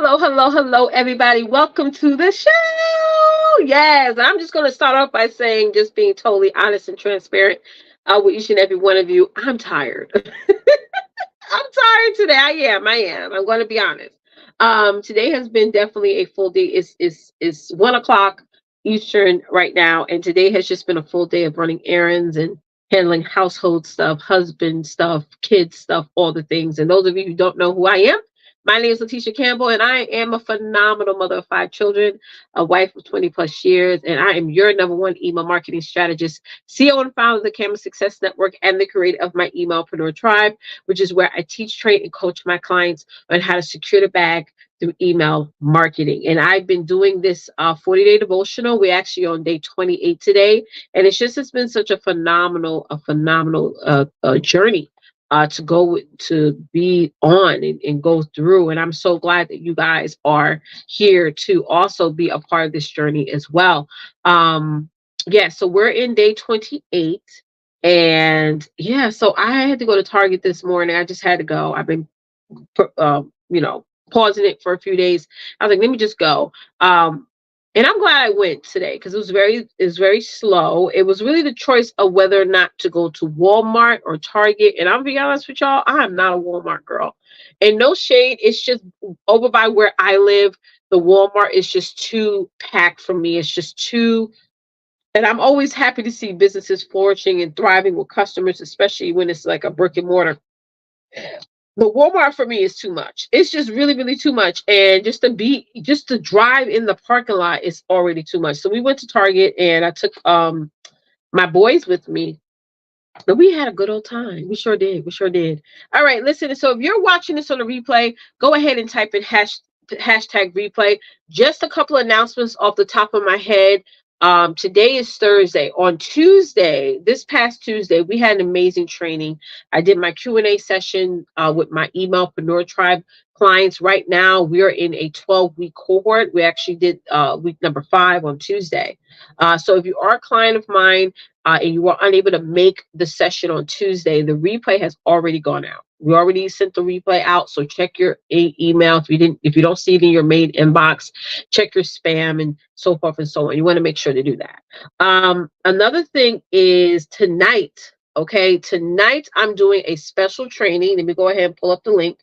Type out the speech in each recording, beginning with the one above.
Hello, hello, hello, everybody. Welcome to the show. Yes, I'm just going to start off by saying, just being totally honest and transparent with each and every one of you. I'm tired. I'm tired today. I am. I'm going to be honest. Today has been definitely a full day. It's 1 o'clock Eastern right now, and today has just been a full day of running errands and handling household stuff, husband stuff, kids stuff, all the things. And those of you who don't know who I am, my name is Letitia Campbell, and I am a phenomenal mother of 5 children, a wife of 20 plus years, and I am your number one email marketing strategist, CEO and founder of the Camera Success Network, and the creator of my Emailpreneur Tribe, which is where I teach, train, and coach my clients on how to secure the bag through email marketing. And I've been doing this 40-day devotional. We're actually on day 28 today, and it's been such a phenomenal journey to be on and go through. And I'm so glad that you guys are here to also be a part of this journey as well. Yeah, so we're in day 28. And yeah, so I had to go to Target this morning. I just had to go. I've been, pausing it for a few days. I was like, let me just go. And I'm glad I went today because it was very slow. It was really the choice of whether or not to go to Walmart or Target. And I'll be honest with y'all, I am not a Walmart girl. And no shade, it's just over by where I live. The Walmart is just too packed for me. It's just too, and I'm always happy to see businesses flourishing and thriving with customers, especially when it's like a brick and mortar. The Walmart for me is too much. It's just really, really too much. And just to drive in the parking lot is already too much. So we went to Target and I took my boys with me. And we had a good old time. We sure did. We sure did. All right, listen. So if you're watching this on a replay, go ahead and type in hashtag replay. Just a couple of announcements off the top of my head. Today is Thursday. On Tuesday, this past Tuesday, we had an amazing training. I did my Q&A session with my Emailpreneur Tribe clients. Right now, we are in a 12-week cohort. We actually did week number 5 on Tuesday. So if you are a client of mine, and you were unable to make the session on Tuesday, the replay has already gone out. We already sent the replay out, so check your email. If you don't see it in your main inbox, check your spam and so forth and so on. You want to make sure to do that. Another thing is tonight. Okay, tonight I'm doing a special training. Let me go ahead and pull up the link.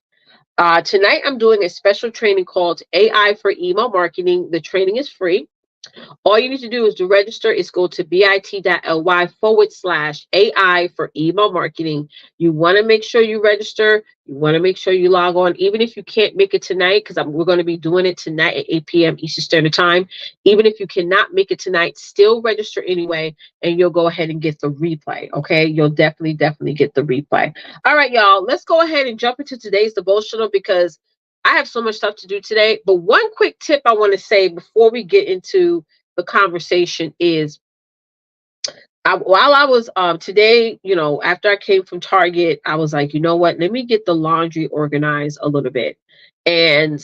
Tonight I'm doing a special training called AI for Email Marketing. The training is free. All you need to do is to register is go to bit.ly/AI for email marketing. You want to make sure you register. You want to make sure you log on, even if you can't make it tonight, because we're going to be doing it tonight at 8 p.m. Eastern Standard Time. Even if you cannot make it tonight, still register anyway, and you'll go ahead and get the replay. Okay, you'll definitely get the replay. All right, y'all, let's go ahead and jump into today's devotional because I have so much stuff to do today. But one quick tip I want to say before we get into the conversation is while I was today, after I came from Target, I was like, you know what, let me get the laundry organized a little bit. And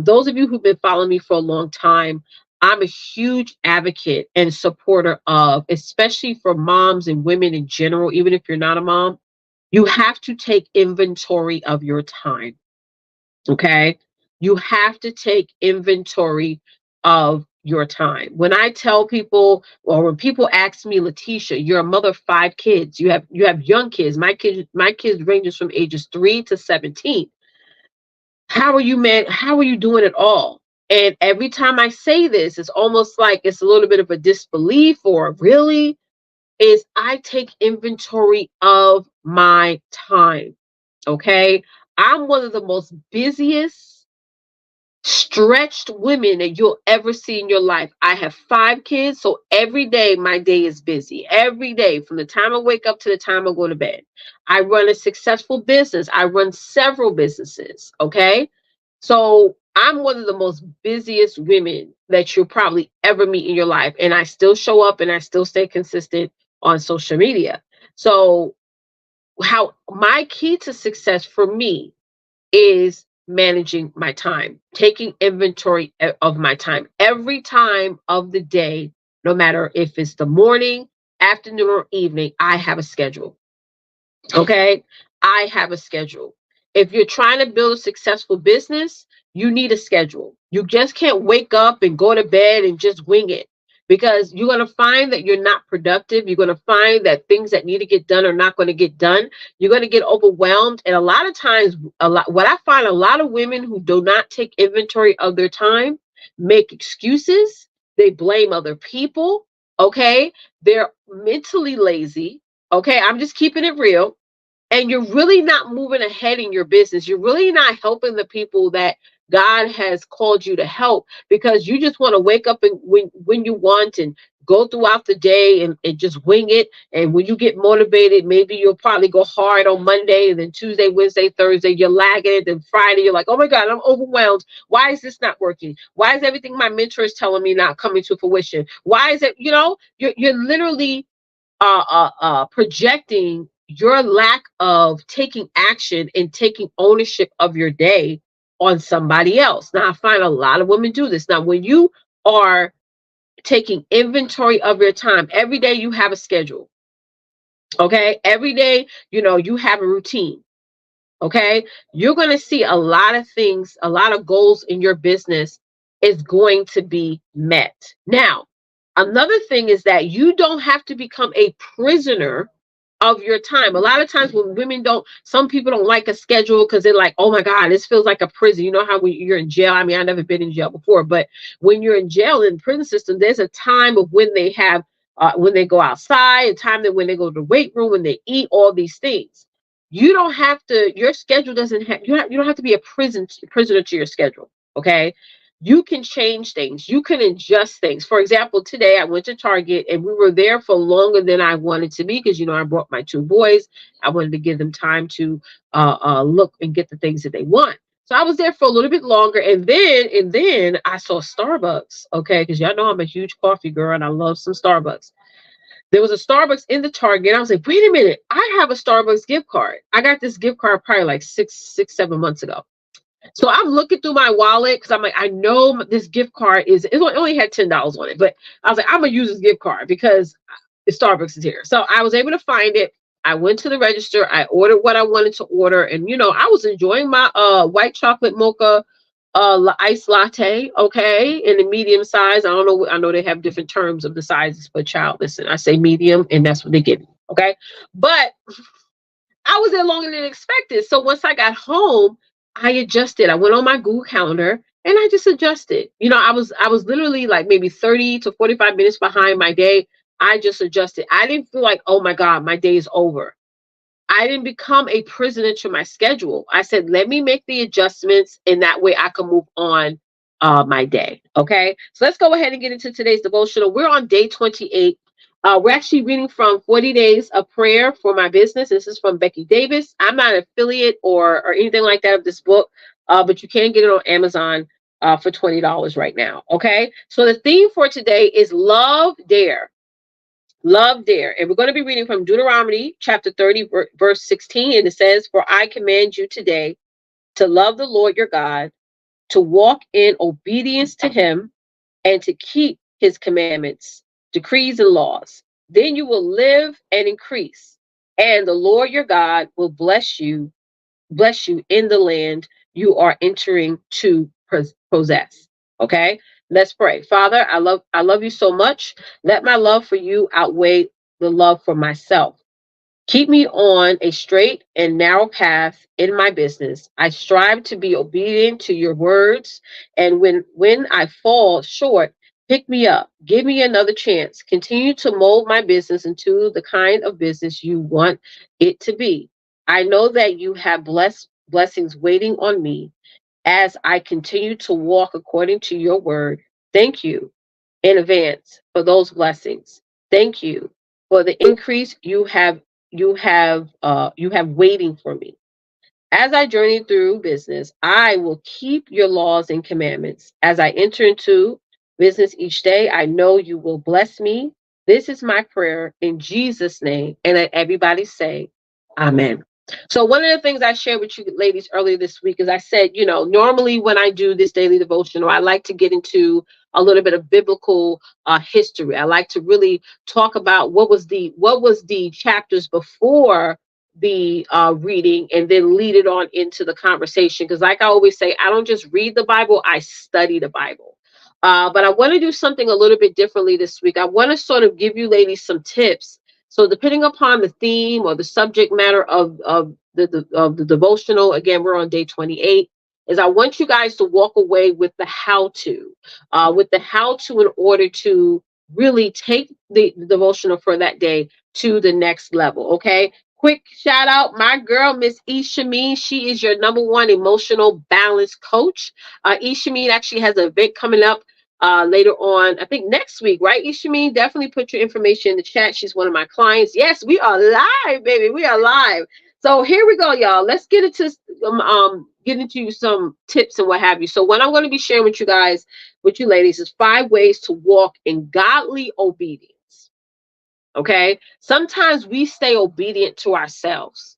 those of you who've been following me for a long time, I'm a huge advocate and supporter of, especially for moms and women in general, even if you're not a mom, you have to take inventory of your time. Okay. You have to take inventory of your time. When I tell people, or when people ask me, Letitia, you're a mother of 5 kids. You have young kids. My kids ranges from ages 3 to 17. How are you, man? How are you doing it all? And every time I say this, it's almost like it's a little bit of a disbelief or really is I take inventory of my time. Okay. I'm one of the most busiest, stretched women that you'll ever see in your life. I have 5 kids, so every day my day is busy. Every day, from the time I wake up to the time I go to bed. I run a successful business. I run several businesses. Okay. So I'm one of the most busiest women that you'll probably ever meet in your life. And I still show up and I still stay consistent on social media. So how my key to success for me is managing my time, taking inventory of my time every time of the day, no matter if it's the morning, afternoon, or evening. I have a schedule. Okay. I have a schedule. If you're trying to build a successful business, you need a schedule. You just can't wake up and go to bed and just wing it, because you're going to find that you're not productive. You're going to find that things that need to get done are not going to get done. You're going to get overwhelmed. And a lot of times, what I find, a lot of women who do not take inventory of their time make excuses. They blame other people. Okay. They're mentally lazy. Okay. I'm just keeping it real, and you're really not moving ahead in your business. You're really not helping the people that God has called you to help, because you just want to wake up and when you want, and go throughout the day and just wing it. And when you get motivated, maybe you'll probably go hard on Monday, and then Tuesday, Wednesday, Thursday, you're lagging it. Then Friday, you're like, oh my God, I'm overwhelmed. Why is this not working? Why is everything my mentor is telling me not coming to fruition? Why is it, you're literally projecting your lack of taking action and taking ownership of your day on somebody else. Now, I find a lot of women do this. Now, when you are taking inventory of your time, every day you have a schedule. Okay. Every day, you have a routine. Okay. You're going to see a lot of things, a lot of goals in your business is going to be met. Now, another thing is that you don't have to become a prisoner of your time. A lot of times when some people don't like a schedule because they're like, oh my God, this feels like a prison. You know how when you're in jail? I mean, I've never been in jail before, but when you're in jail in the prison system, there's a time of when they have, when they go outside, a time that when they go to the weight room, when they eat, all these things. You don't have to, your schedule doesn't have, you don't have to be a prisoner to your schedule. Okay. You can change things. You can adjust things. For example, today I went to Target and we were there for longer than I wanted to be because, I brought my two boys. I wanted to give them time to look and get the things that they want. So I was there for a little bit longer, and then I saw Starbucks. Okay, because y'all know I'm a huge coffee girl and I love some Starbucks. There was a Starbucks in the Target. I was like, wait a minute, I have a Starbucks gift card. I got this gift card probably like 7 months ago. So I'm looking through my wallet because I'm like, I know this gift card it only had $10 on it, but I was like, I'm gonna use this gift card because the Starbucks is here. So I was able to find it. I went to the register. I ordered what I wanted to order, and I was enjoying my white chocolate mocha iced latte, okay, in the medium size. I don't know. I know they have different terms of the sizes, but child, listen, I say medium, and that's what they give me, okay. But I was there longer than expected. So once I got home, I adjusted. I went on my Google Calendar and I just adjusted. I was literally like maybe 30 to 45 minutes behind my day. I just adjusted. I didn't feel like, oh my God, my day is over. I didn't become a prisoner to my schedule. I said, let me make the adjustments, and that way I can move on my day. Okay. So let's go ahead and get into today's devotional. We're on day 28. We're actually reading from 40 Days of Prayer for My Business. This is from Becky Davis. I'm not an affiliate or anything like that of this book, but you can get it on Amazon for $20 right now. Okay. So the theme for today is Love Dare. Love Dare. And we're going to be reading from Deuteronomy chapter 30, verse 16. And it says, for I command you today to love the Lord your God, to walk in obedience to him, and to keep his commandments, decrees, and laws. Then you will live and increase, and the Lord your God will bless you in the land you are entering to possess. Okay, let's pray. Father, I love you so much. Let my love for you outweigh the love for myself. Keep me on a straight and narrow path in my business. I strive to be obedient to your words, and when I fall short, pick me up. Give me another chance. Continue to mold my business into the kind of business you want it to be. I know that you have blessings waiting on me as I continue to walk according to your word. Thank you in advance for those blessings. Thank you for the increase you have waiting for me. As I journey through business, I will keep your laws and commandments. As I enter into business each day, I know you will bless me. This is my prayer in Jesus' name. And let everybody say, Amen. So one of the things I shared with you ladies earlier this week is I said, normally when I do this daily devotional, I like to get into a little bit of biblical history. I like to really talk about what was the chapters before the reading and then lead it on into the conversation. Because, like I always say, I don't just read the Bible, I study the Bible. But I want to do something a little bit differently this week. I want to sort of give you ladies some tips. So, depending upon the theme or the subject matter of the devotional, again, we're on day 28. Is I want you guys to walk away with the how to in order to really take the devotional for that day to the next level. Okay. Quick shout out, my girl, Miss Ishameen. She is your #1 emotional balance coach. Ishameen actually has an event coming up later on, I think next week, right? Ishameen, definitely put your information in the chat. She's one of my clients. Yes, we are live, baby. We are live. So here we go, y'all. Let's get into some tips and what have you. So what I'm going to be sharing with you guys, with you ladies, is 5 ways to walk in godly obedience. Okay. Sometimes we stay obedient to ourselves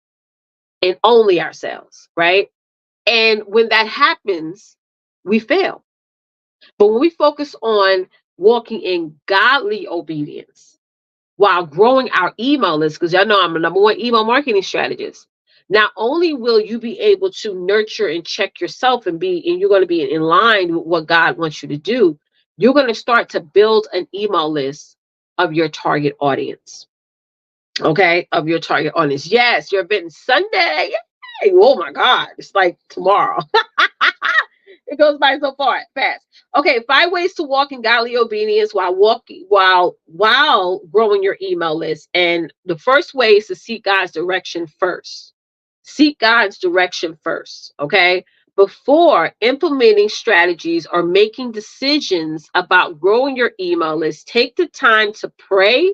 and only ourselves, right? And when that happens, we fail. But when we focus on walking in godly obedience while growing our email list, because y'all know I'm a #1 email marketing strategist, not only will you be able to nurture and check yourself and you're going to be in line with what God wants you to do, you're going to start to build an email list of your target audience. Okay, of your target audience. Yes, your event is Sunday. Yay! Oh my God, it's like tomorrow. It goes by so fast. Okay, 5 ways to walk in godly obedience while growing your email list. And the first way is to seek God's direction first. Seek God's direction first. Okay, before implementing strategies or making decisions about growing your email list, take the time to pray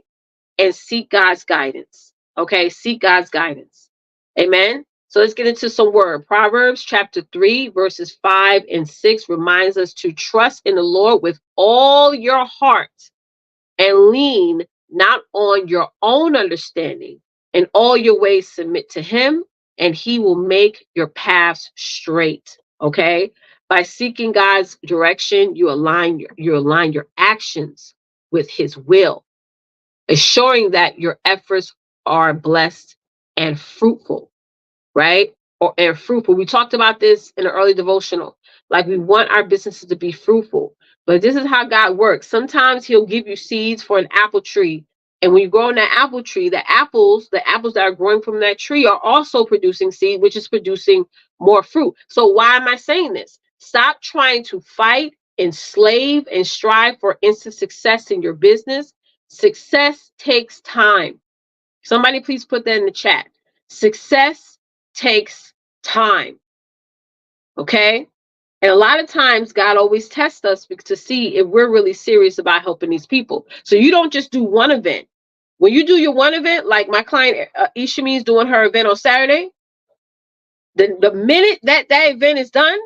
and seek God's guidance. Okay, seek God's guidance. Amen. So let's get into some word. Proverbs chapter 3, verses 5 and 6 reminds us to trust in the Lord with all your heart and lean not on your own understanding. In all your ways submit to him, and he will make your paths straight. Okay. By seeking God's direction, you align your actions with his will, assuring that your efforts are blessed and fruitful, right? And fruitful. We talked about this in an early devotional. Like, we want our businesses to be fruitful, but this is how God works. Sometimes he'll give you seeds for an apple tree. And when you grow in that apple tree, the apples that are growing from that tree are also producing seed, which is producing more fruit. So why am I saying this? Stop trying to fight, enslave, and strive for instant success in your business. Success takes time. Somebody please put that in the chat. Success takes time. Okay? And a lot of times God always tests us to see if we're really serious about helping these people. So you don't just do one event. When you do your one event, like my client Ishami is doing her event on Saturday, the minute that event is done,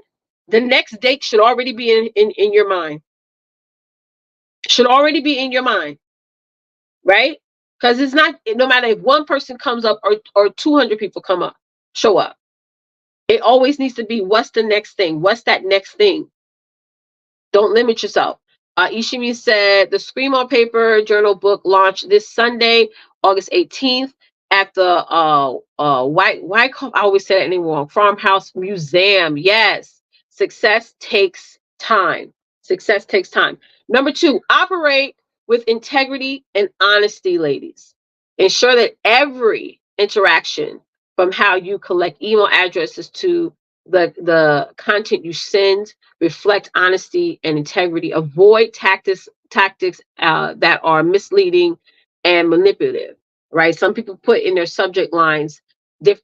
the next date should already be in your mind. Should already be in your mind. Right? Because it's not, no matter if one person comes up or 200 people show up. It always needs to be, what's the next thing? What's that next thing? Don't limit yourself. Ishimi said the Scream on Paper journal book launched this Sunday, August 18th at the I always say that name wrong, Farmhouse Museum. Yes, success takes time. Success takes time. Number 2, operate with integrity and honesty, ladies. Ensure that every interaction, from how you collect email addresses to the content you send, reflect honesty and integrity. Avoid tactics that are misleading and manipulative, right? Some people put in their subject lines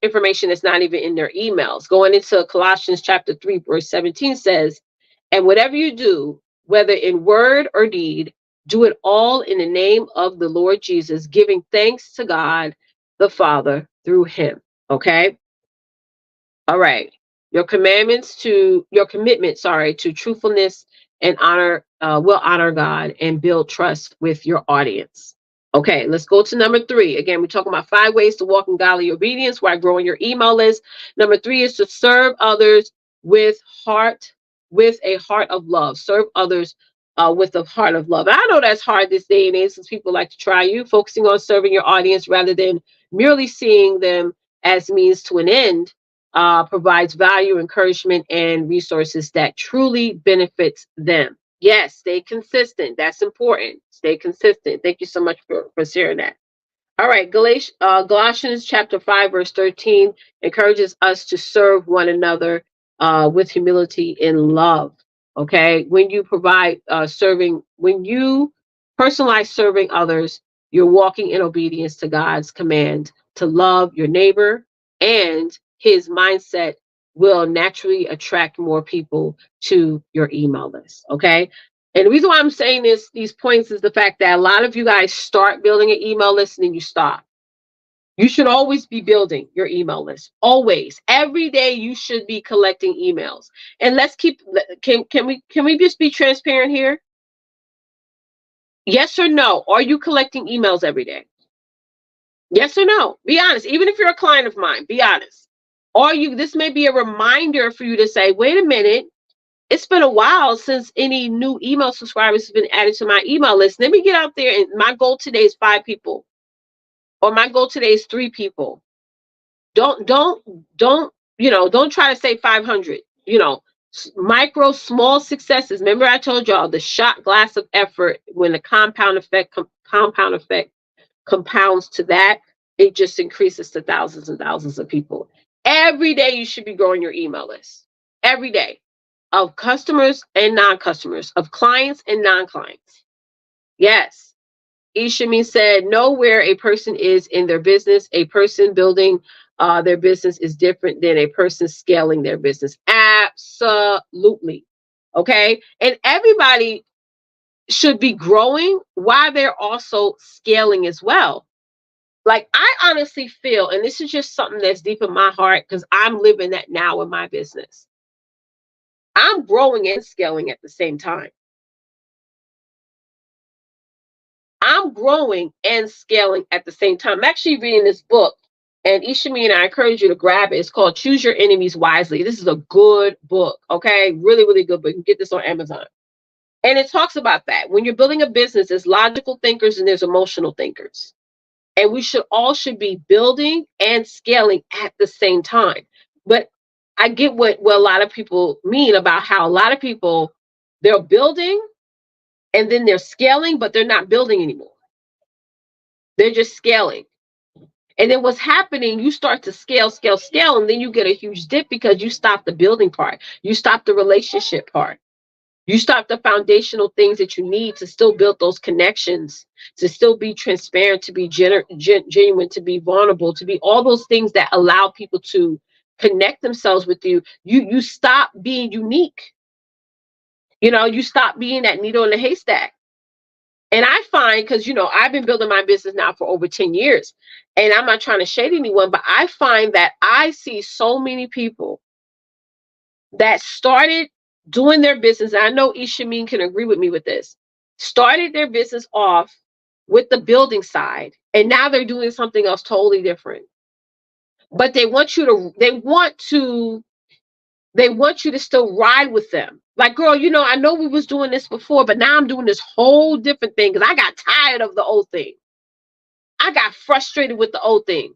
information that's not even in their emails. Going into Colossians chapter 3, verse 17 says, and whatever you do, whether in word or deed, do it all in the name of the Lord Jesus, giving thanks to God the Father through him. Okay? All right. Your commitment, to truthfulness and honor will honor God and build trust with your audience. Okay, let's go to number 3. Again, we're talking about 5 ways to walk in godly obedience while growing your email list. Number 3 is to serve others with a heart of love. Serve others with a heart of love. And I know that's hard this day and age, since people like to try you, focusing on serving your audience rather than merely seeing them as means to an end, provides value, encouragement, and resources that truly benefits them. Yes, stay consistent. That's important. Stay consistent. Thank you so much for sharing that. All right, Galatians chapter 5, verse 13 encourages us to serve one another with humility and love. Okay, when you provide when you personalize serving others, you're walking in obedience to God's command to love your neighbor, and his mindset will naturally attract more people to your email list. Okay, and the reason why I'm saying these points is the fact that a lot of you guys start building an email list and then you stop. You should always be building your email list. Always. Every day you should be collecting emails. And let's keep can we just be transparent here? Yes or no? Are you collecting emails every day? Yes or no? Be honest. Even if you're a client of mine, be honest. Or this may be a reminder for you to say, wait a minute, it's been a while since any new email subscribers have been added to my email list. Let me get out there, and my goal today is 5 people, or my goal today is 3 people. Don't don't try to say 500. Small successes. Remember, I told y'all the shot glass of effort. When the compound effect compounds to that, it just increases to thousands and thousands of people. Every day you should be growing your email list. Every day. Of customers and non-customers, of clients and non-clients. Yes. Ishimi said, know where a person is in their business. A person building their business is different than a person scaling their business. Absolutely. Okay. And everybody should be growing while they're also scaling as well. Like, I honestly feel, and this is just something that's deep in my heart because I'm living that now in my business. I'm growing and scaling at the same time. I'm growing and scaling at the same time. I'm actually reading this book, and Ishimi and I encourage you to grab it. It's called Choose Your Enemies Wisely. This is a good book, okay? Really, really good book. You can get this on Amazon. And it talks about that. When you're building a business, there's logical thinkers and there's emotional thinkers. And we should be building and scaling at the same time. But I get what a lot of people mean about how a lot of people, they're building and then they're scaling, but they're not building anymore. They're just scaling. And then what's happening, you start to scale, and then you get a huge dip because you stop the building part. You stop the relationship part. You stop the foundational things that you need to still build those connections, to still be transparent, to be genuine, to be vulnerable, to be all those things that allow people to connect themselves with you. You stop being unique. You stop being that needle in the haystack. And I find, because, I've been building my business now for over 10 years, and I'm not trying to shade anyone, but I find that I see so many people that started doing their business. And I know Ishamin can agree with me with this. Started their business off with the building side, and now they're doing something else totally different. But they want you to still ride with them. Like, girl, I know we was doing this before, but now I'm doing this whole different thing because I got tired of the old thing. I got frustrated with the old thing.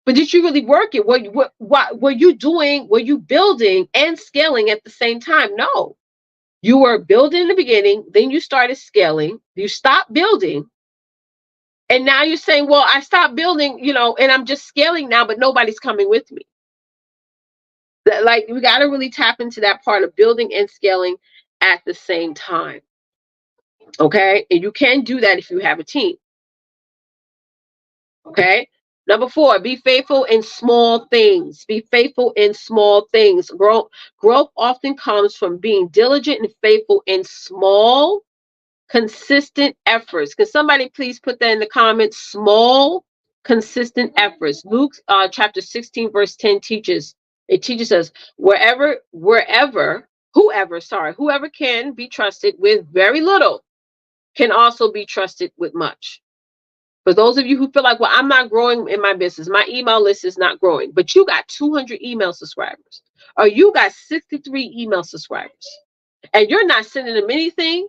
But did you really work it? What were you doing? Were you building and scaling at the same time? No. You were building in the beginning, then you started scaling, you stopped building, and now you're saying, well, I stopped building, and I'm just scaling now, but nobody's coming with me. Like, we got to really tap into that part of building and scaling at the same time. Okay. And you can do that if you have a team. Okay. Number 4, be faithful in small things. Be faithful in small things. Growth often comes from being diligent and faithful in small, consistent efforts. Can somebody please put that in the comments? Small, consistent efforts. Luke chapter 16, verse 10 teaches us whoever can be trusted with very little can also be trusted with much. For those of you who feel like, well, I'm not growing in my business, my email list is not growing, but you got 200 email subscribers, or you got 63 email subscribers, and you're not sending them anything,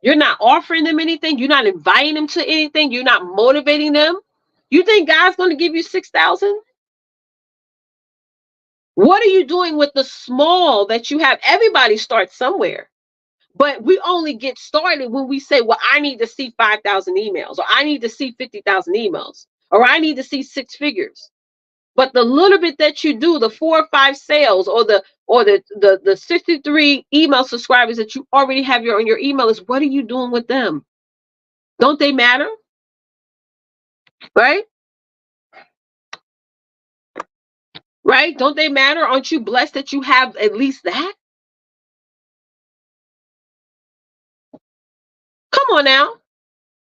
you're not offering them anything, you're not inviting them to anything, you're not motivating them, you think God's going to give you 6,000? What are you doing with the small that you have? Everybody starts somewhere. But we only get started when we say, well, I need to see 5,000 emails, or I need to see 50,000 emails, or I need to see 6 figures. But the little bit that you do, the 4 or 5 sales, or the 63 email subscribers that you already have on your email list, what are you doing with them? Don't they matter? Right? Right? Don't they matter? Aren't you blessed that you have at least that? Come on now.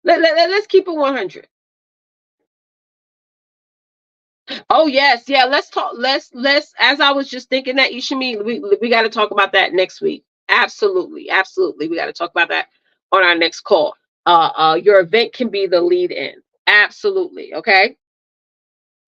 Let's keep it 100. Oh yes, yeah. Let's talk. Let's. As I was just thinking that, Ishimi, we got to talk about that next week. Absolutely, absolutely. We got to talk about that on our next call. Your event can be the lead in. Absolutely. Okay.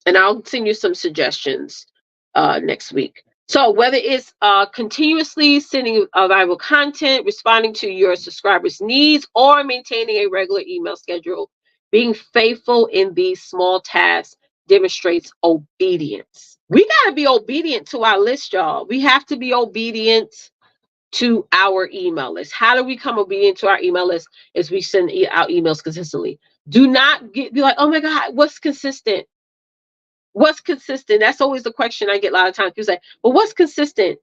And I'll send you some suggestions next week. So whether it's continuously sending valuable content, responding to your subscribers' needs, or maintaining a regular email schedule, being faithful in these small tasks demonstrates obedience. We got to be obedient to our list, y'all. We have to be obedient to our email list. How do we become obedient to our email list? Is we send out emails consistently. Do not be like, oh my God, what's consistent? What's consistent? That's always the question I get a lot of times. People say, well, what's consistent?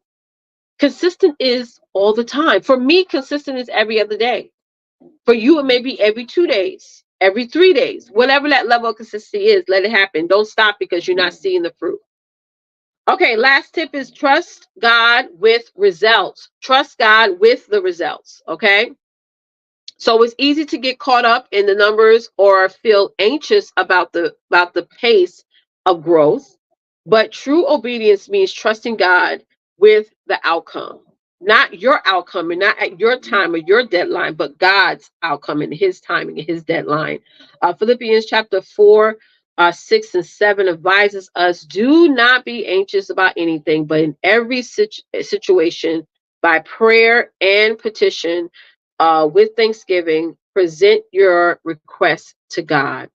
Consistent is all the time. For me, consistent is every other day. For you, it may be every 2 days, every 3 days. Whatever that level of consistency is, let it happen. Don't stop because you're not seeing the fruit. Okay, last tip is trust God with results. Trust God with the results. Okay. So it's easy to get caught up in the numbers or feel anxious about the pace of growth. But true obedience means trusting God with the outcome. Not your outcome and not at your time or your deadline, but God's outcome and his timing and his deadline. Philippians chapter 4, 6 and 7 advises us, do not be anxious about anything, but in every situation, by prayer and petition, with thanksgiving, present your requests to God.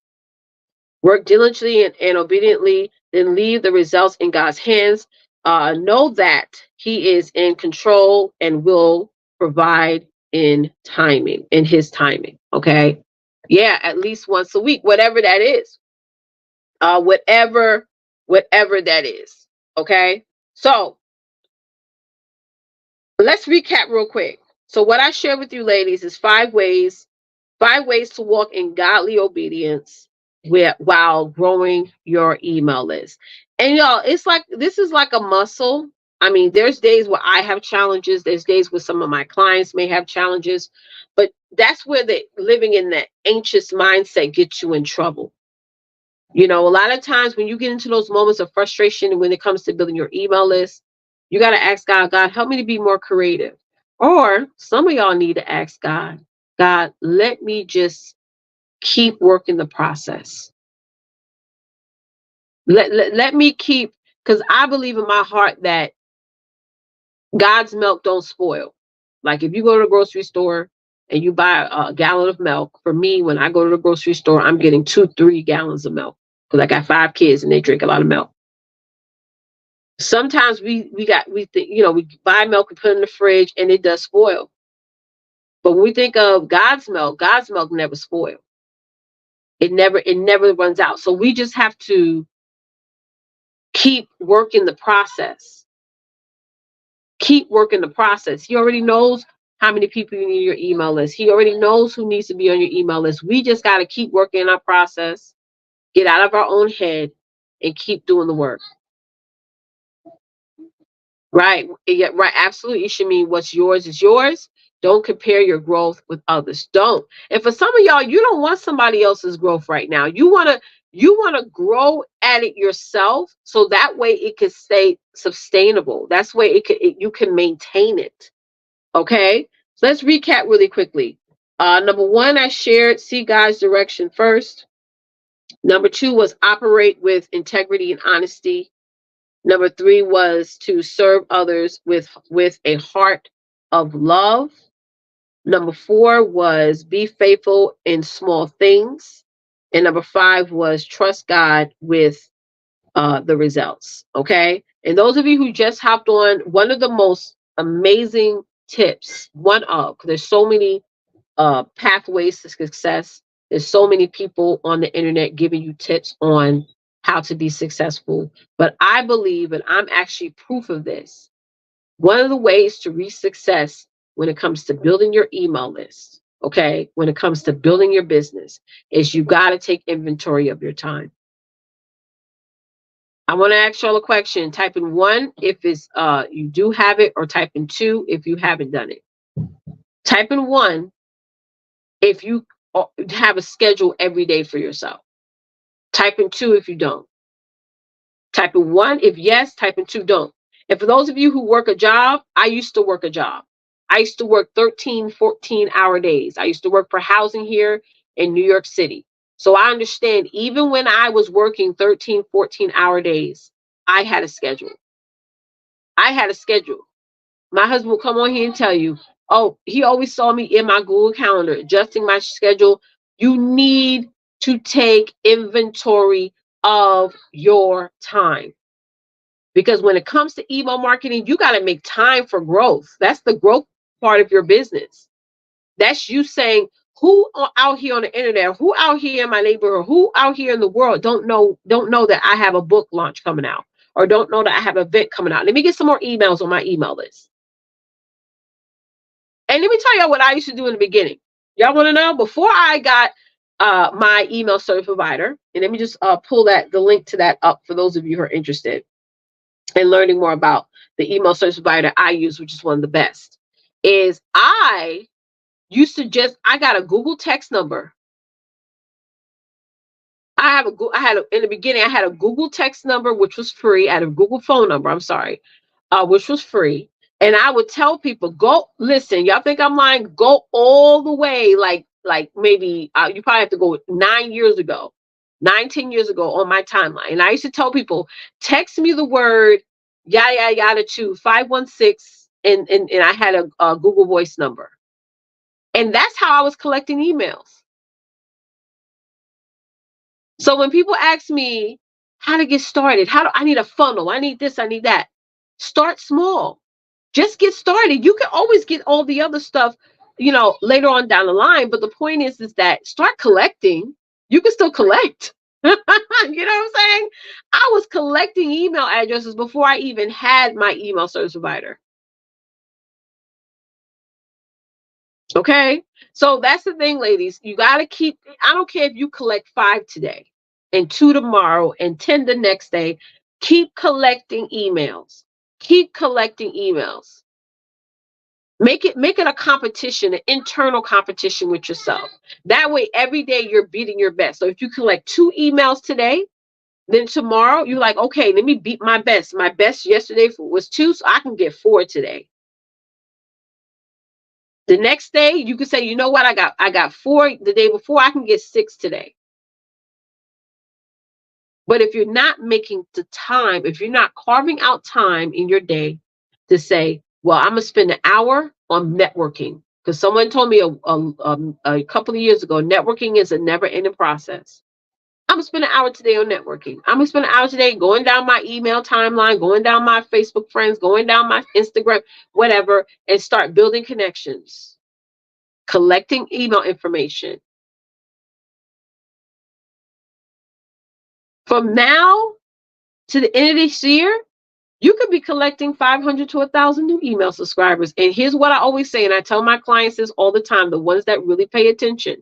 Work diligently and obediently, then leave the results in God's hands. Know that he is in control and will provide in timing, in his timing. Okay. Yeah, at least once a week, whatever that is. Whatever that is. Okay. So let's recap real quick. So what I shared with you ladies is 5 ways to walk in godly obedience while growing your email list. And y'all, it's like this is like a muscle. I mean, there's days where I have challenges, there's days where some of my clients may have challenges, but that's where the living in that anxious mindset gets you in trouble. You know, a lot of times when you get into those moments of frustration when it comes to building your email list, you got to ask God, God, help me to be more creative. Or some of y'all need to ask God, God, let me just keep working the process. Let me keep, because I believe in my heart that God's milk don't spoil. Like if you go to the grocery store and you buy a gallon of milk, for me, when I go to the grocery store, I'm getting 2-3 gallons of milk because I got 5 kids and they drink a lot of milk. Sometimes we think, we buy milk and put it in the fridge and it does spoil. But when we think of God's milk never spoils. It never runs out. So we just have to keep working the process. Keep working the process. He already knows how many people you need your email list. He already knows who needs to be on your email list. We just got to keep working our process, get out of our own head, and keep doing the work. Right. Yeah, right. Absolutely. It should mean what's yours is yours. Don't compare your growth with others. Don't. And for some of y'all, you don't want somebody else's growth right now. You want to grow at it yourself so that way it can stay sustainable. That's way you can maintain it. Okay? So let's recap really quickly. Number 1, I shared see God's direction first. Number 2 was operate with integrity and honesty. Number 3 was to serve others with a heart of love. Number 4 was be faithful in small things. And number 5 was trust God with the results. Okay. And those of you who just hopped on, one of the most amazing tips, because there's so many pathways to success. There's so many people on the internet giving you tips on how to be successful. But I believe, and I'm actually proof of this, one of the ways to reach success when it comes to building your email list, okay, when it comes to building your business, is you got to take inventory of your time. I want to ask y'all a question. Type in 1 if it's you do have it, or type in 2 if you haven't done it. Type in 1 if you have a schedule every day for yourself. Type in 2 if you don't. Type in 1 if yes, type in 2 don't. And for those of you who work a job, I used to work a job. I used to work 13, 14-hour days. I used to work for housing here in New York City. So I understand, even when I was working 13, 14-hour days, I had a schedule. I had a schedule. My husband will come on here and tell you, oh, he always saw me in my Google Calendar, adjusting my schedule. You need to take inventory of your time. Because when it comes to email marketing, you got to make time for growth. That's the growth part of your business. That's you saying, who out here on the internet, who out here in my neighborhood, who out here in the world don't know that I have a book launch coming out, or don't know that I have an event coming out. Let me get some more emails on my email list. And let me tell y'all what I used to do in the beginning. Y'all want to know? Before I got my email service provider, and let me just pull the link to that up for those of you who are interested in learning more about the email service provider I use, which is one of the best, is I used to I got a Google text number. In the beginning, I had a Google text number, which was free. I had a Google phone number, I'm sorry, which was free. And I would tell people, go listen, y'all think I'm lying? Go all the way, like maybe you probably have to go 9 years ago, 10 years ago on my timeline. And I used to tell people, text me the word yada yada yada to 516, and I had a Google Voice number. And that's how I was collecting emails. So when people ask me how to get started, I need a funnel, I need this, I need that. Start small. Just get started. You can always get all the other stuff, later on down the line. But the point is that start collecting. You can still collect. You know what I'm saying? I was collecting email addresses before I even had my email service provider. Okay. So that's the thing, ladies. You got to I don't care if you collect 5 today and 2 tomorrow and 10 the next day. Keep collecting emails. Keep collecting emails. Make it a competition, an internal competition with yourself. That way, every day you're beating your best. So if you collect 2 emails today, then tomorrow you're like, okay, let me beat my best. My best yesterday was 2, so I can get 4 today. The next day, you can say, you know what, I got 4 the day before, I can get 6 today. But if you're not making the time, if you're not carving out time in your day to say, well, I'm going to spend an hour on networking. Because someone told me a couple of years ago, networking is a never-ending process. I'm going to spend an hour today on networking. I'm going to spend an hour today going down my email timeline, going down my Facebook friends, going down my Instagram, whatever, and start building connections, collecting email information. From now to the end of this year, you could be collecting 500 to 1,000 new email subscribers. And here's what I always say, and I tell my clients this all the time, the ones that really pay attention,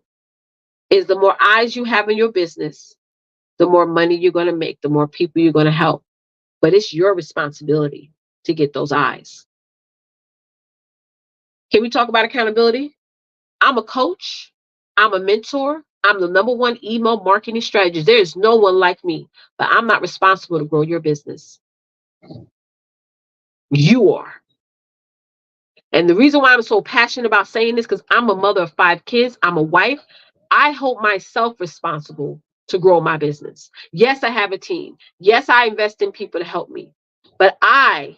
is the more eyes you have in your business, the more money you're going to make, the more people you're going to help. But it's your responsibility to get those eyes. Can we talk about accountability? I'm a coach. I'm a mentor. I'm the #1 email marketing strategist. There is no one like me, but I'm not responsible to grow your business. You are. And the reason why I'm so passionate about saying this, because I'm a mother of 5 kids, I'm a wife. I hold myself responsible to grow my business. Yes, I have a team. Yes, I invest in people to help me. But I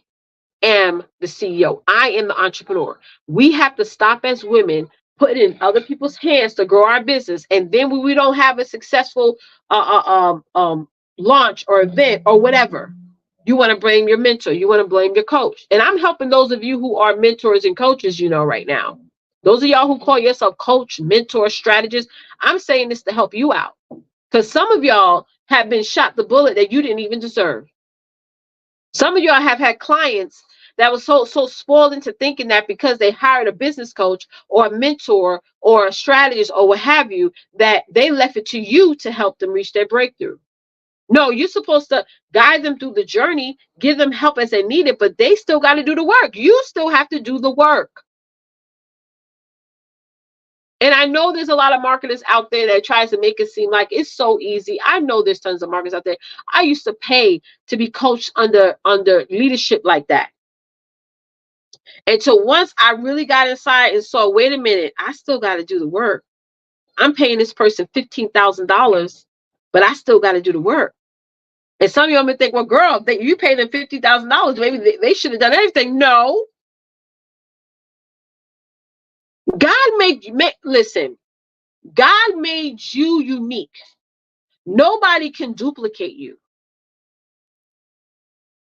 am the CEO. I am the entrepreneur. We have to stop as women, put it in other people's hands to grow our business. And then when we don't have a successful launch or event or whatever, You want to blame your mentor. You want to blame your coach. And I'm helping those of you who are mentors and coaches, right now. Those of y'all who call yourself coach, mentor, strategist, I'm saying this to help you out. Because some of y'all have been shot the bullet that you didn't even deserve. Some of y'all have had clients that was so spoiled into thinking that because they hired a business coach or a mentor or a strategist or what have you, that they left it to you to help them reach their breakthrough. No, you're supposed to guide them through the journey, give them help as they need it, but they still got to do the work. You still have to do the work. And I know there's a lot of marketers out there that tries to make it seem like it's so easy. I know there's tons of marketers out there. I used to pay to be coached under leadership like that. And so once I really got inside and saw, wait a minute, I still got to do the work. I'm paying this person $15,000, but I still got to do the work. And some of y'all may think, well, girl, you pay them $50,000, maybe they should have done everything. No. Listen, God made you unique. Nobody can duplicate you.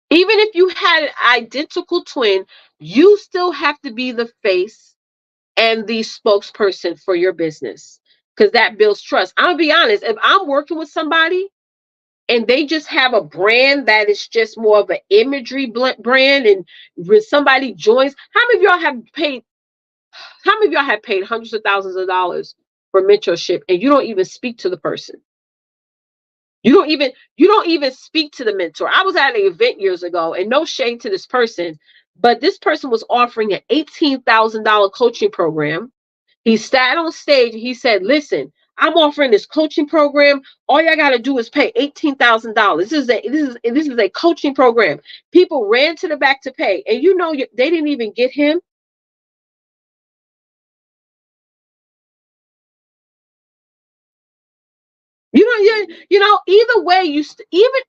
Even if you had an identical twin, you still have to be the face and the spokesperson for your business, because that builds trust. I'll be honest, if I'm working with somebody and they just have a brand that is just more of an imagery brand, and when somebody joins, how many of y'all have paid hundreds of thousands of dollars for mentorship and you don't even speak to the person? You don't even speak to the mentor. I was at an event years ago, and no shade to this person, but this person was offering an $18,000 coaching program. He sat on stage and he said, listen, I'm offering this coaching program. All y'all got to do is pay $18,000. This is a coaching program. People ran to the back to pay. And they didn't even get him. Either way, even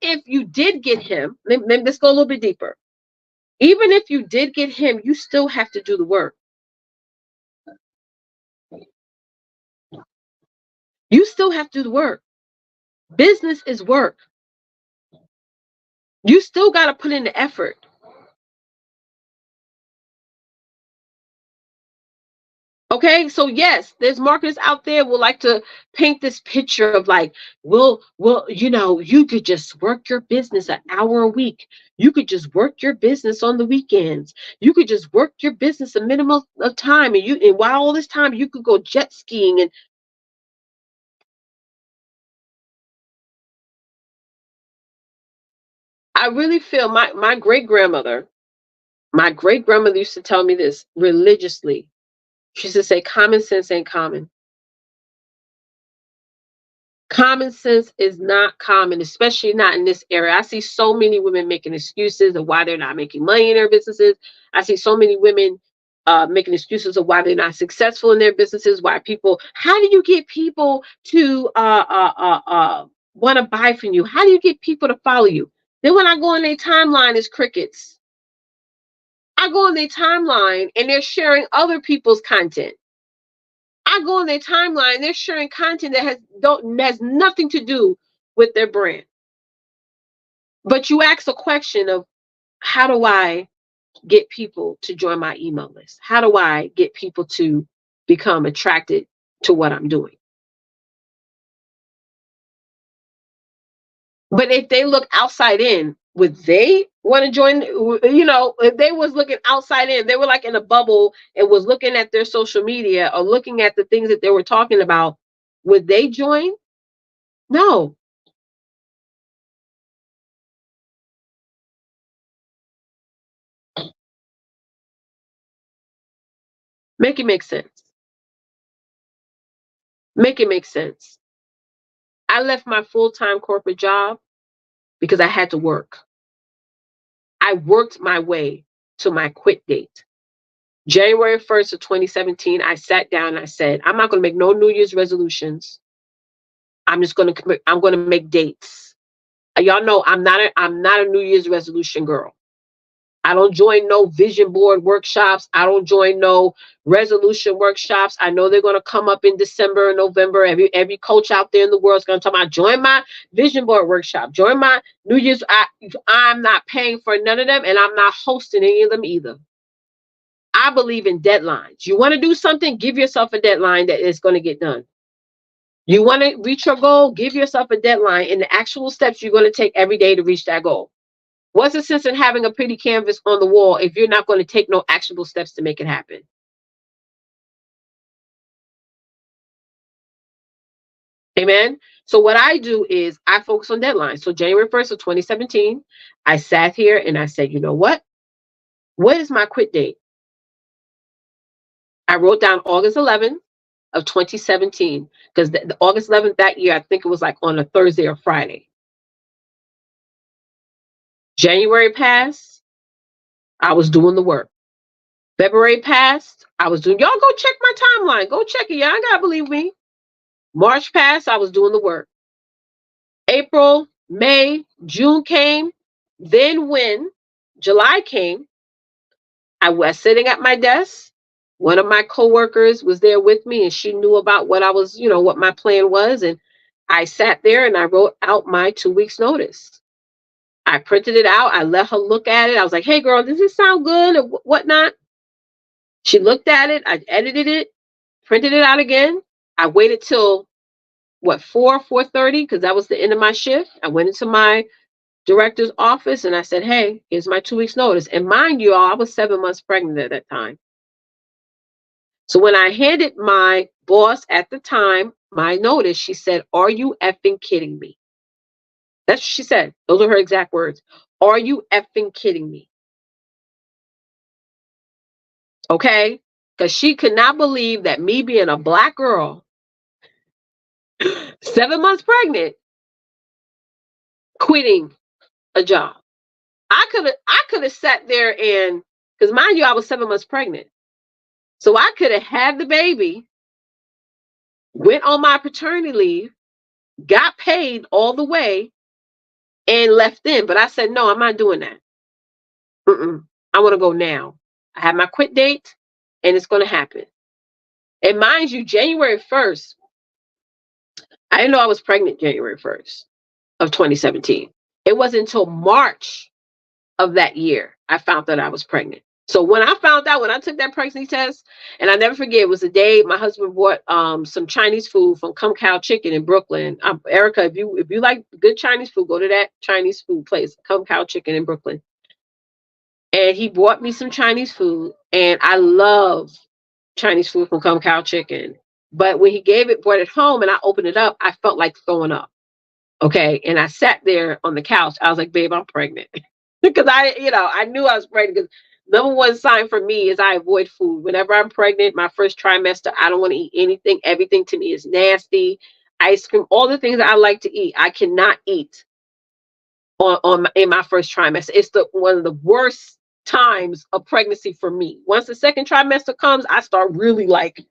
if you did get him, let's go a little bit deeper. Even if you did get him, you still have to do the work. You still have to do the work. Business is work. You still got to put in the effort. Okay, so yes, there's marketers out there who like to paint this picture of like, well, you could just work your business an hour a week. You could just work your business on the weekends. You could just work your business a minimum of time, and while all this time you could go jet skiing. And I really feel my great grandmother used to tell me this religiously. She used to say, common sense ain't common. Common sense is not common, especially not in this area. I see so many women making excuses of why they're not making money in their businesses. I see so many women making excuses of why they're not successful in their businesses. How do you get people to want to buy from you? How do you get people to follow you? Then when I go on their timeline, it's crickets. I go on their timeline and they're sharing other people's content. I go on their timeline, they're sharing content that has nothing to do with their brand. But you ask a question of, how do I get people to join my email list? How do I get people to become attracted to what I'm doing? But if they look outside in, would they want to join? If they was looking outside in, they were like in a bubble and was looking at their social media or looking at the things that they were talking about, would they join? No. Make it make sense. Make it make sense. I left my full-time corporate job because I had to work. I worked my way to my quit date. January 1st of 2017, I sat down and I said, I'm not going to make no New Year's resolutions. I'm going to make dates. Y'all know I'm not a New Year's resolution girl. I don't join no vision board workshops. I don't join no resolution workshops. I know they're going to come up in December and November. Every coach out there in the world is going to talk about join my vision board workshop, join my New Year's. I'm not paying for none of them, and I'm not hosting any of them either. I believe in deadlines. You want to do something, give yourself a deadline that is going to get done. You want to reach your goal, give yourself a deadline and the actual steps you're going to take every day to reach that goal. What's the sense in having a pretty canvas on the wall if you're not going to take no actionable steps to make it happen? Amen. So what I do is I focus on deadlines. So January 1st of 2017, I sat here and I said, you know what? What is my quit date? I wrote down August 11th of 2017 because the August 11th that year, I think it was like on a Thursday or Friday. January passed, I was doing the work. February passed, I was doing, y'all go check my timeline. Go check it. Y'all ain't gotta believe me. March passed, I was doing the work. April, May, June came. Then when July came, I was sitting at my desk. One of my coworkers was there with me and she knew about what I was, what my plan was. And I sat there and I wrote out my 2 weeks notice. I printed it out. I let her look at it. I was like, hey girl, does this sound good or whatnot? She looked at it. I edited it, printed it out again. I waited till 4:30, because that was the end of my shift. I went into my director's office and I said, hey, here's my 2 weeks notice. And mind you all, I was 7 months pregnant at that time. So when I handed my boss at the time my notice, she said, are you effing kidding me? That's what she said. Those are her exact words. Are you effing kidding me? Okay? Because she could not believe that me being a Black girl, 7 months pregnant, quitting a job. I could have sat there and, because mind you, I was 7 months pregnant. So I could have had the baby, went on my paternity leave, got paid all the way, and left in. But I said, no, I'm not doing that. I want to go now. I have my quit date and it's going to happen. And mind you, January 1st, I didn't know I was pregnant January 1st of 2017. It wasn't until March of that year I found that I was pregnant. So when I found out, when I took that pregnancy test, and I never forget, it was the day my husband bought some Chinese food from Kung Kao Chicken in Brooklyn. Erica, if you like good Chinese food, go to that Chinese food place, Kung Kao Chicken in Brooklyn. And he bought me some Chinese food, and I love Chinese food from Kung Kao Chicken. But when he brought it home, and I opened it up, I felt like throwing up. Okay, and I sat there on the couch. I was like, "Babe, I'm pregnant," because I knew I was pregnant. Because number one sign for me is I avoid food. Whenever I'm pregnant, my first trimester, I don't want to eat anything. Everything to me is nasty. Ice cream, all the things that I like to eat, I cannot eat in my first trimester. It's one of the worst times of pregnancy for me. Once the second trimester comes, I start really like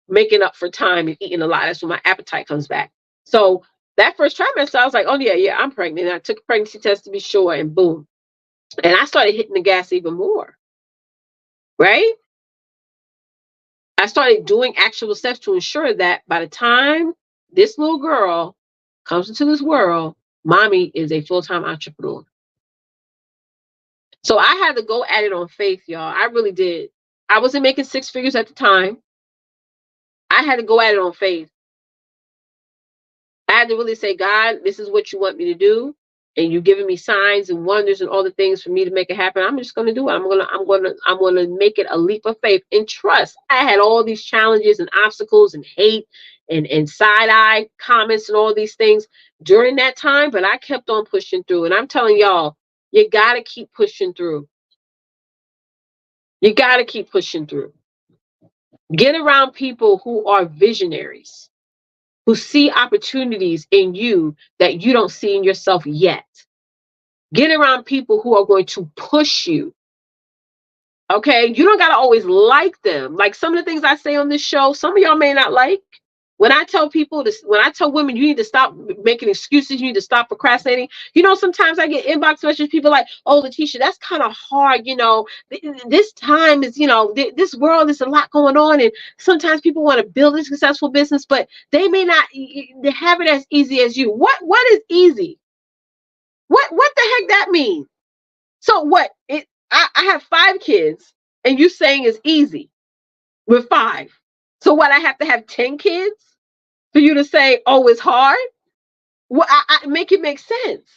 making up for time and eating a lot. That's when my appetite comes back. So that first trimester, I was like, oh yeah, I'm pregnant. And I took a pregnancy test to be sure, and boom. And I started hitting the gas even more, right? I started doing actual steps to ensure that by the time this little girl comes into this world, mommy is a full-time entrepreneur. So I had to go at it on faith, y'all. I really did. I wasn't making six figures at the time. I had to go at it on faith. I had to really say, God, this is what you want me to do, and you're giving me signs and wonders and all the things for me to make it happen. I'm just going to do it. I'm going to make it a leap of faith and trust. I had all these challenges and obstacles and hate and side eye comments and all these things during that time, but I kept on pushing through. And I'm telling y'all, you got to keep pushing through. You got to keep pushing through. Get around people who are visionaries, who see opportunities in you that you don't see in yourself yet. Get around people who are going to push you. Okay? You don't got to always like them. Like some of the things I say on this show, some of y'all may not like. When I tell people this, when I tell women, you need to stop making excuses, you need to stop procrastinating. Sometimes I get inbox messages, people like, oh, Letitia, that's kind of hard. This time is, this world is a lot going on. And sometimes people want to build a successful business, but they may not they have it as easy as you. What is easy? What the heck that mean? So what? I have 5 kids, and you saying it's easy with 5. So what? I have to have 10 kids for you to say, "Oh, it's hard." Well, I make it make sense.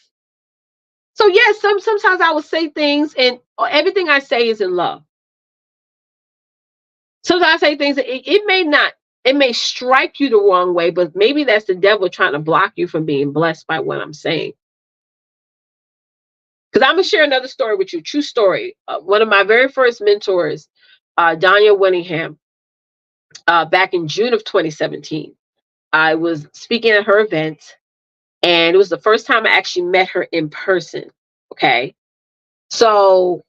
So yes, sometimes I will say things, and everything I say is in love. Sometimes I say things that it may not, it may strike you the wrong way, but maybe that's the devil trying to block you from being blessed by what I'm saying. Because I'm gonna share another story with you, true story. One of my very first mentors, Danya Winningham, back in June of 2017. I was speaking at her event, and it was the first time I actually met her in person. Okay. So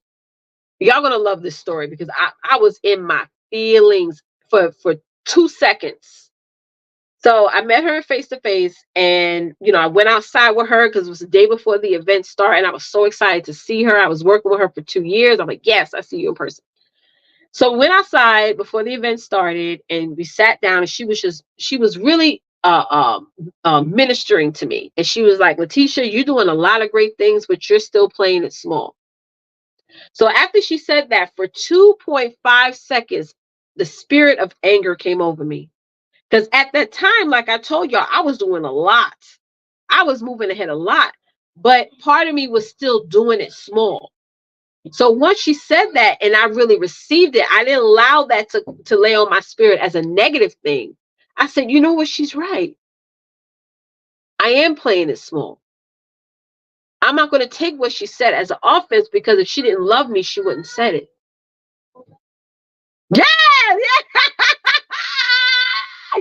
y'all gonna love this story because I was in my feelings for 2 seconds. So I met her face to face, and I went outside with her because it was the day before the event started, and I was so excited to see her. I was working with her for 2 years. I'm like, yes, I see you in person. So we went outside before the event started, and we sat down, and she was really ministering to me. And she was like, Letitia, you're doing a lot of great things, but you're still playing it small. So after she said that, for 2.5 seconds, the spirit of anger came over me. Because at that time, like I told y'all, I was doing a lot. I was moving ahead a lot, but part of me was still doing it small. So once she said that and I really received it, I didn't allow that to lay on my spirit as a negative thing. I said, you know what? She's right. I am playing it small. I'm not going to take what she said as an offense, because if she didn't love me, she wouldn't said it. Yeah, yeah.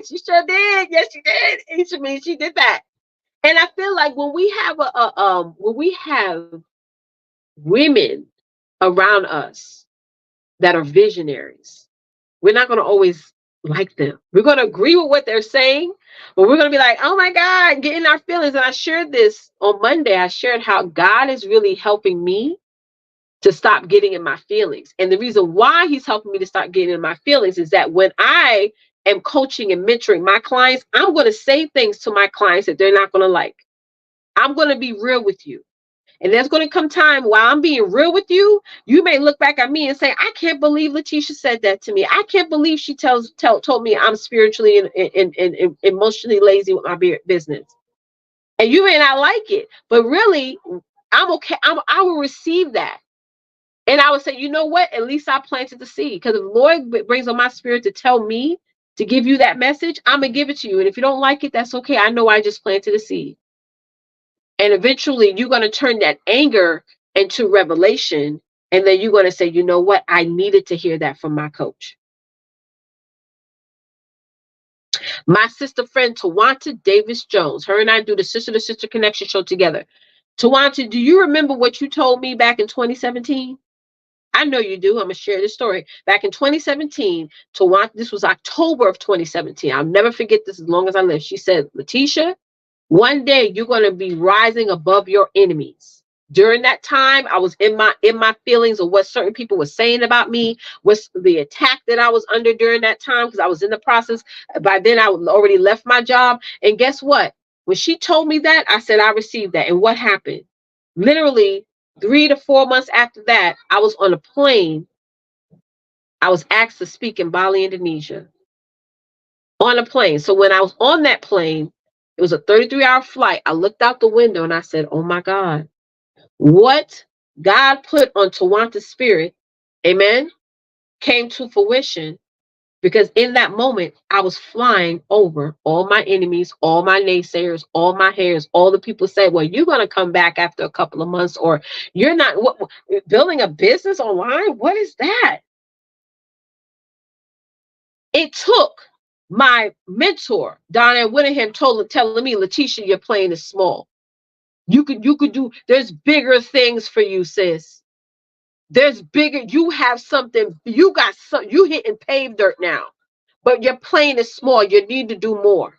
She sure did. Yes, she did. She did that. And I feel like when we have when we have women around us that are visionaries, we're not going to always like them. We're going to agree with what they're saying, but we're going to be like, oh my God, get in our feelings. And I shared this on Monday. I shared how God is really helping me to stop getting in my feelings. And the reason why he's helping me to start getting in my feelings is that when I am coaching and mentoring my clients, I'm going to say things to my clients that they're not going to like. I'm going to be real with you. And there's going to come time while I'm being real with you, you may look back at me and say, I can't believe Letitia said that to me. I can't believe she told me I'm spiritually and emotionally lazy with my business. And you may not like it, but really, I'm okay. I will receive that. And I would say, you know what? At least I planted the seed. Because if the Lord brings on my spirit to tell me to give you that message, I'm going to give it to you. And if you don't like it, that's okay. I know I just planted a seed. And eventually you're going to turn that anger into revelation. And then you're going to say, you know what? I needed to hear that from my coach. My sister friend, Tawanta Davis Jones, her and I do the Sister to Sister Connection show together. Tawanta, do you remember what you told me back in 2017? I know you do. I'm going to share this story. Back in 2017, Tawanta, this was October of 2017. I'll never forget this as long as I live. She said, Letitia, one day you're going to be rising above your enemies. During that time, I was in my feelings of what certain people were saying about me, what's the attack that I was under during that time, because I was in the process. By then, I already left my job. And guess what? When she told me that, I said, I received that. And what happened? Literally 3 to 4 months after that, I was on a plane. I was asked to speak in Bali, Indonesia, on a plane. So when I was on that plane, it was a 33-hour flight. I looked out the window and I said, oh my God, what God put on Tawanta's spirit, amen, came to fruition, because in that moment, I was flying over all my enemies, all my naysayers, all my haters, all the people said, well, you're going to come back after a couple of months, or you're not building a business online. What is that? It took my mentor, Donna Winningham, telling me, Letitia, you're playing it small. You could do, there's bigger things for you, sis. There's bigger, you have something, you got some, you hitting paved dirt now. but you're playing it small. You need to do more.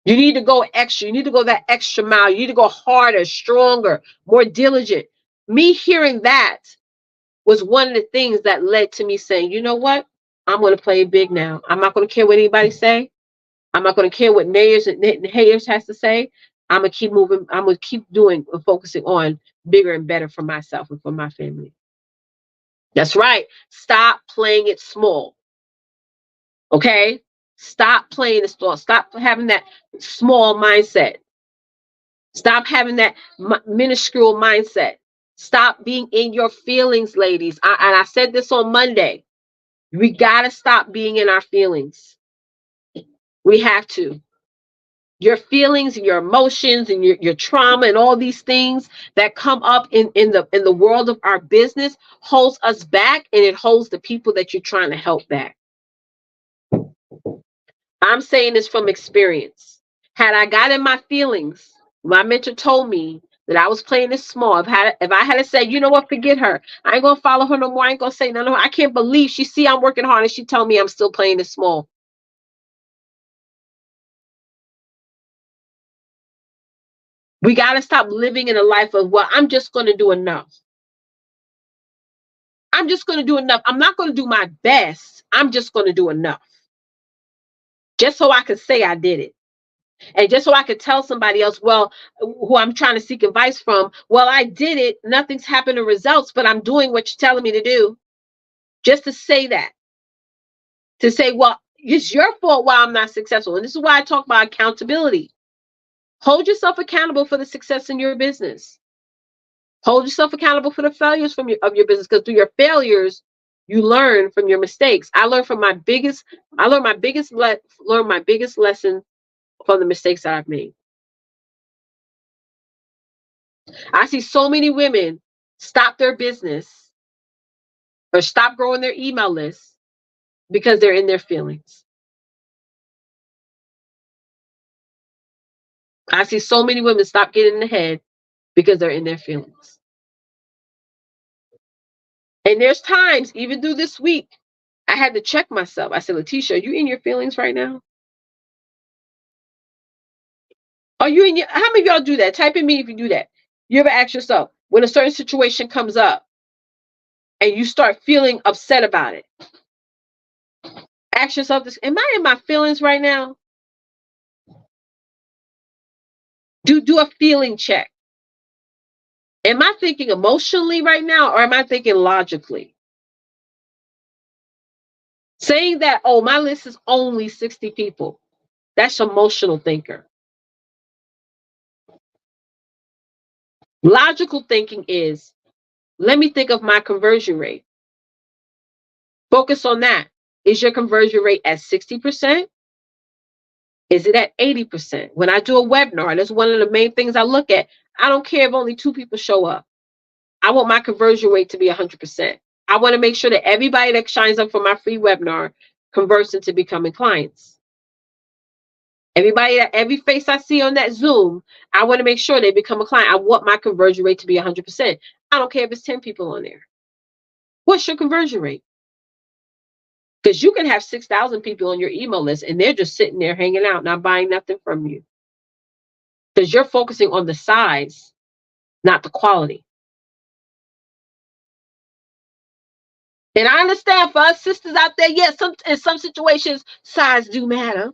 You need to go extra. You need to go that extra mile. You need to go harder, stronger, more diligent. Me hearing that was one of the things that led to me saying, you know what? I'm going to play big now. I'm not going to care what anybody say. I'm not going to care what nays and haters has to say. I'm going to keep moving. I'm going to keep doing and focusing on bigger and better for myself and for my family. That's right. Stop playing it small. Okay? Stop playing it small. Stop having that small mindset. Stop having that minuscule mindset. Stop being in your feelings, ladies. And I said this on Monday. We got to stop being in our feelings. We have to. Your feelings and your emotions and your trauma and all these things that come up in the world of our business holds us back, and it holds the people that you're trying to help back. I'm saying this from experience. Had I got in my feelings, my mentor told me that I was playing this small. If I had to say, you know what, forget her. I ain't gonna follow her no more. I ain't gonna say no, no. I can't believe she see I'm working hard and she tell me I'm still playing this small. We got to stop living in a life of, well, I'm just going to do enough. I'm just going to do enough. I'm not going to do my best. I'm just going to do enough. Just so I could say I did it. And just so I could tell somebody else, well, who I'm trying to seek advice from, well, I did it. Nothing's happened to results, but I'm doing what you're telling me to do. Just to say that. To say, well, it's your fault why I'm not successful. And this is why I talk about accountability. Hold yourself accountable for the success in your business. Hold yourself accountable for the failures of your business, because through your failures, you learn from your mistakes. I learned my biggest lesson from the mistakes that I've made. I see so many women stop their business or stop growing their email list because they're in their feelings. I see so many women stop getting ahead because they're in their feelings. And there's times, even through this week, I had to check myself. I said, Letitia, are you in your feelings right now? Are you in your, how many of y'all do that? Type in me if you do that. You ever ask yourself, when a certain situation comes up and you start feeling upset about it, ask yourself this, am I in my feelings right now? Do a feeling check. Am I thinking emotionally right now, or am I thinking logically? Saying that, oh, my list is only 60 people. That's emotional thinker. Logical thinking is, let me think of my conversion rate. Focus on that. Is your conversion rate at 60%? Is it at 80%? When I do a webinar, that's one of the main things I look at. I don't care if only 2 people show up. I want my conversion rate to be 100%. I want to make sure that everybody that shines up for my free webinar converts into becoming clients. Every face I see on that Zoom, I want to make sure they become a client. I want my conversion rate to be 100%. I don't care if it's 10 people on there. What's your conversion rate? Because you can have 6,000 people on your email list and they're just sitting there hanging out, not buying nothing from you. Because you're focusing on the size, not the quality. And I understand for us sisters out there, yes, in some situations, size do matter.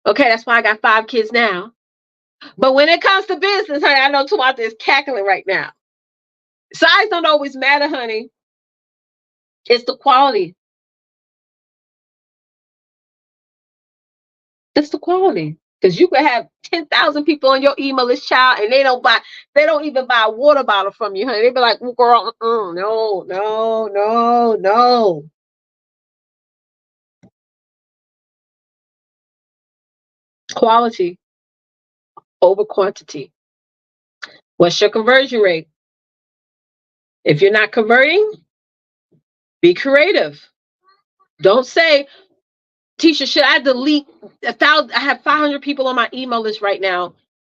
Okay, that's why I got 5 kids now. But when it comes to business, honey, I know Tamata is cackling right now. Size don't always matter, honey. It's the quality. It's the quality. Because you could have 10,000 people on your email list, child, and they don't even buy a water bottle from you, honey. They be like, well, girl, no, no, no, no. Quality over quantity. What's your conversion rate? If you're not converting, be creative. Don't say, Tisha, should I delete 1,000? I have 500 people on my email list right now.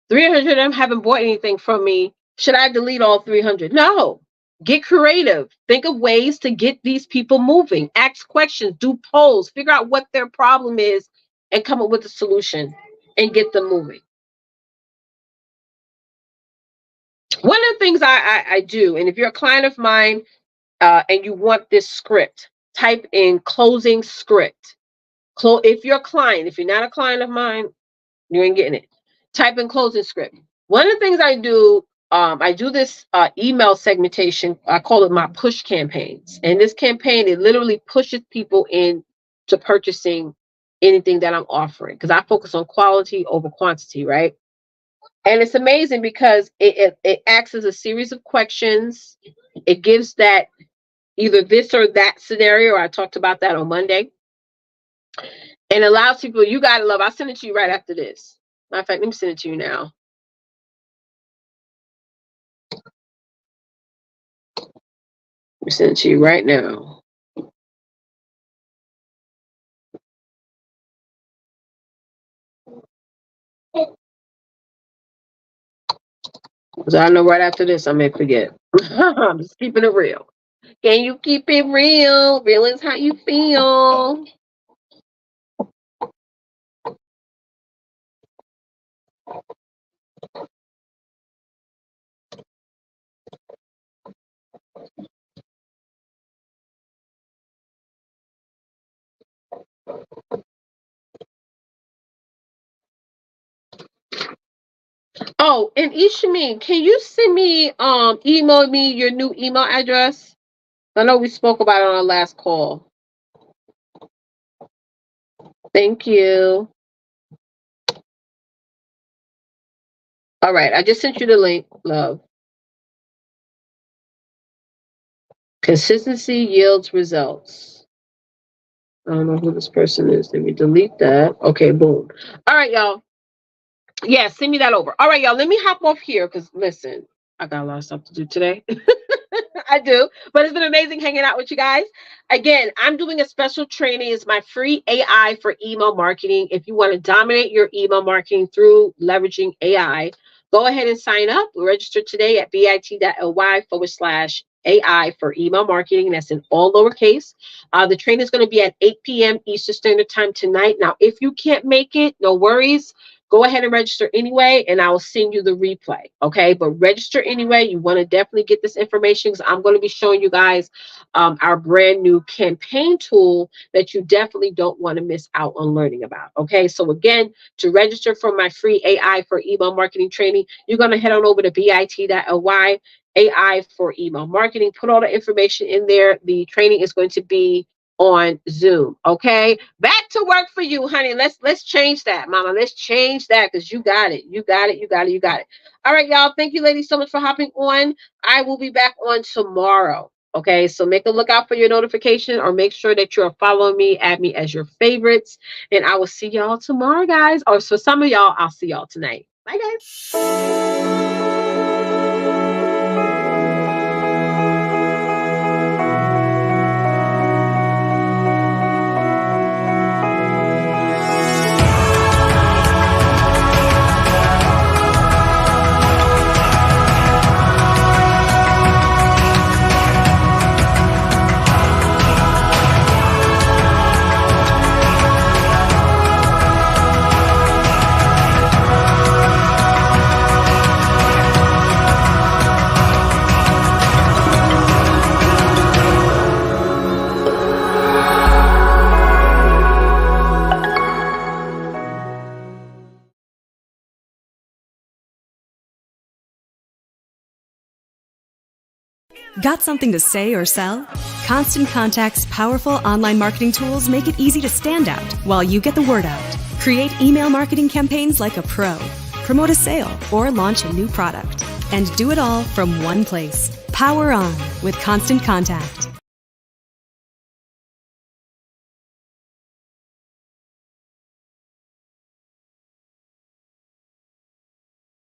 300 of them haven't bought anything from me. Should I delete all 300? No. Get creative. Think of ways to get these people moving. Ask questions, do polls, figure out what their problem is, and come up with a solution and get them moving. One of the things I do, and if you're a client of mine and you want this script, type in closing script. If you're a client, if you're not a client of mine, you ain't getting it. Type in closing script. One of the things I do this email segmentation. I call it my push campaigns. And this campaign, it literally pushes people in to purchasing anything that I'm offering because I focus on quality over quantity, right? And it's amazing because it acts as a series of questions. It gives that either this or that scenario. I talked about that on Monday. And allows people, you gotta love. I'll send it to you right after this. Matter of fact, let me send it to you now. Let me send it to you right now. Because I know right after this, I may forget. I'm just keeping it real. Can you keep it real? Real is how you feel. Oh, and Ishamin, can you send me, email me your new email address? I know we spoke about it on our last call. Thank you. All right, I just sent you the link, love. Consistency yields results. I don't know who this person is. Let me delete that. Okay, boom. All right, y'all. Yeah, send me that over. All right, y'all. Let me hop off here because listen, I got a lot of stuff to do today. I do, but it's been amazing hanging out with you guys. Again, I'm doing a special training. It's my free AI for email marketing. If you want to dominate your email marketing through leveraging AI, go ahead and sign up. Register today at bit.ly/AI for email marketing. That's in all lowercase. The training is going to be at 8 p.m. Eastern Standard Time tonight. Now, if you can't make it, no worries. Go ahead and register anyway, and I will send you the replay, okay? But register anyway. You want to definitely get this information because I'm going to be showing you guys our brand new campaign tool that you definitely don't want to miss out on learning about, okay? So again, to register for my free AI for email marketing training, you're going to head on over to bit.ly, AI for email marketing. Put all the information in there. The training is going to be on Zoom. Okay, back to work for you, honey. Let's change that, mama. Let's change that because you got it. You got it. You got it. You got it. All right, y'all. Thank you, ladies, so much for hopping on. I will be back on tomorrow. Okay, so make a lookout for your notification or make sure that you're following me, add me as your favorites, and I will see y'all tomorrow, guys. Or for some of y'all, I'll see y'all tonight. Bye, guys. Got something to say or sell? Constant Contact's powerful online marketing tools make it easy to stand out while you get the word out. Create email marketing campaigns like a pro, promote a sale, or launch a new product. And do it all from one place. Power on with Constant Contact.